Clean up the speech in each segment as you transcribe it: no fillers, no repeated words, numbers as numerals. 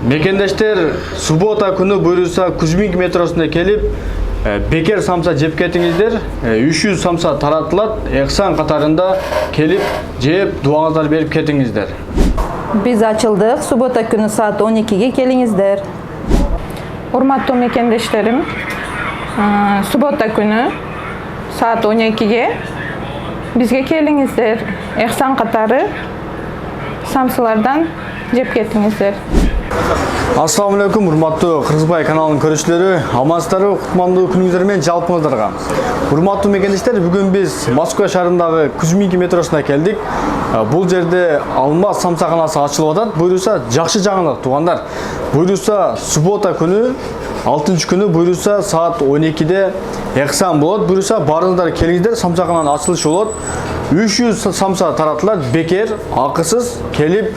Мекендештер суббота күнү буйруса Кузьминки метросуна келип, бекер самса жеп кетиңиздер. 300 самса таратылат. Эксан катарында келип, жеп, дуаңыздар берип кетиңиздер. Biz açıldık. Subota günü saat 12'ye gelinizdер. Урматтуу мекендештерим, суббота күнү saat 12'ye бизге келиңиздер. Эксан катары самсылардан жеп кетиңиздер. Ассаламу алейкум, урматтуу Кыргызбай каналынын көрүүчүлөрү, амансыздарбы, кутмандуу күнүңүздөр менен жалпыңыздарга. Урматтуу мекендештер, бүгүн биз Москва шаарындагы Кузьминки метросуна келдик. Бул жерде алмаз самсаканасы ачылып атат. Буйруса жакшы жаңылык туугандар. Буйруса суббота күнү 6-күнү буйруса саат 12'de эксан болот. Буйруса барыңыздар келиңиздер, самсакананын ачылышы болот. 300 самса таратылат, бекер, акысыз келип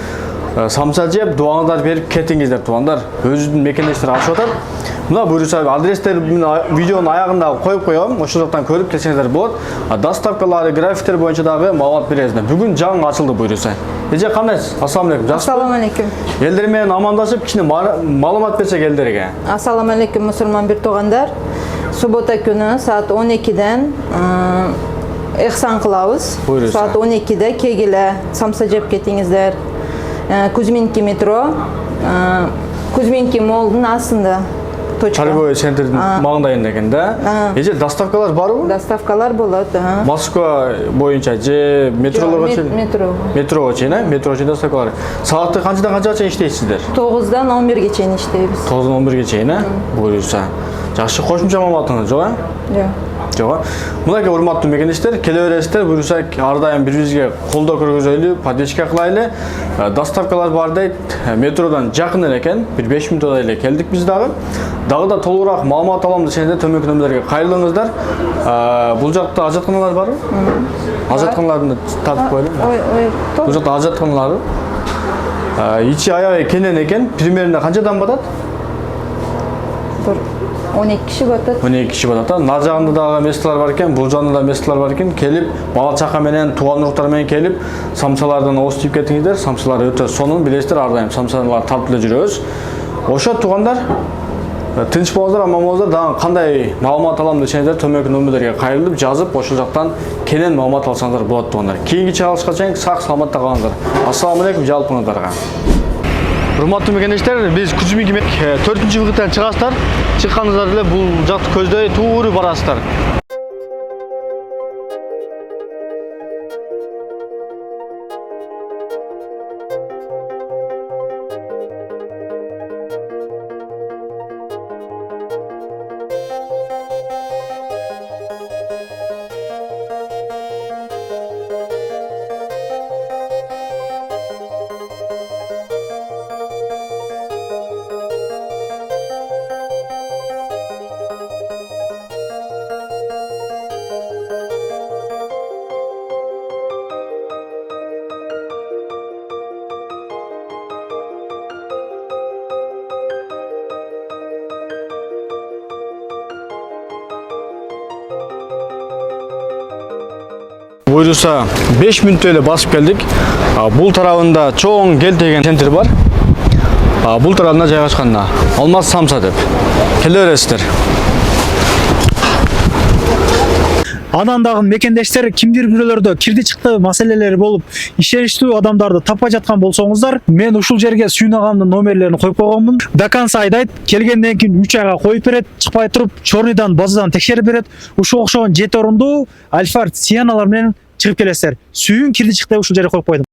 самса жеп, дуаңыздар берип кетиңиздер туугандар. Өзүнүн мекендештери ачып атат. Мына буйруса адрестер видеонун аягында коюп коем, ошол жактан көрүп келсеңиздер болот. Доставкалары, графиктер боюнча дагы маалымат бересиздер. Бүгүн жаңы ачылды буйруса. Эже кандайсыз? Ассаламу алейкум. Assalamu alaikum. Элдер менен амандашып, кичине маалымат берсек элдерге. Assalamu alaikum musulmon bir тугандар. Subota günü saat 12'den эксан кылабыз. Saat 12'de kegile samsa жеп кетиңиздер. Кузьминки метро, Кузьминки молдун астында. Торговый центрдин маңдайында экен да. Эже доставкалар барбы? Доставкалар болот. Москва боюнча же метролорго чейин? Метрого чейин, метро чейин доставкалар. Саатты канчадан канчага чейин иштейсиздер? 9'dan 11'ge чейин иштейбиз. 9'dan 11'ge чейин, буюрса. Жакшы кошумча маалыматыңыз жок, Жок. Жок. Мынакей урматтуу мекендештер, келе бересиздер, буюрса ар дайым бири-бирибизге колдоо көргөзөлү, поддержка кылайлы. Доставкалар бар дейт. Метродан жакын эле экен. Bir 5 мүнөт эле келдик биз дагы. Дагы да толугураак маалымат алам десеңиздер, төмөнкү нөмүрлөргө кайрылыңыздар. Бул жакта ажатканалар барбы? Ажатканаларды тартып коелу. Бул жакта ажатканалар. Ичи аябай кенен экен. Примерно канчадан батат? 12 киши батат. 12 киши батат. Нар жагында дагы месталар бар экен, бул жагында да месталар бар экен. Келип, бала чака менен, тууган уруктар менен келип, самсалардан ооз тийип кетиңиздер. Самсалар өтө сонун, билесиздер, ар дайым самсалар тартып эле жүрөбүз. Ошо туугандар, тынч болуңуздар, аман болуңуздар. Дагы кандай маалымат алам десеңиздер, төмөнкү нөмүрлөргө кайрылып жазып, ошол жактан кенен маалымат алсаңыздар болот туугандар. Кийинки чыгарылышка чейин сак саламатта калыңыздар. Ассаламу алейкум жалпыңыздарга. Урматтуу мекендештер, биз Кузьминки 4-вагыттан чыгасыздар. Чыкканыңыздар эле бул жакты көздөй туура барасыздар. Буйруса 5 мүнөт эле басып келдик. Бул тарабында чоң гел деген центр бар. Бул тарабына жайгашкан Алмаз самса деп. Келе бересиздер. Анан дагы мекендештер кимдир бирөөлөрдө кирди чыкты маселелери болуп, ишеништүү адамдарды таппай жаткан болсоңуздар, мен ушул жерге Сүйүн агамдын номерлерин коюп койгонмун. До конца айдайт, келгенден кийин 3 айга коюп берет, чыкпай туруп, чорныйдан, базадан текшерип берет. Ушул окшогон 7 орундуу Альфард Сианалар менен чыгып келесиздер. Сүйүн кирди чыкты ушул жерге коюп койдум.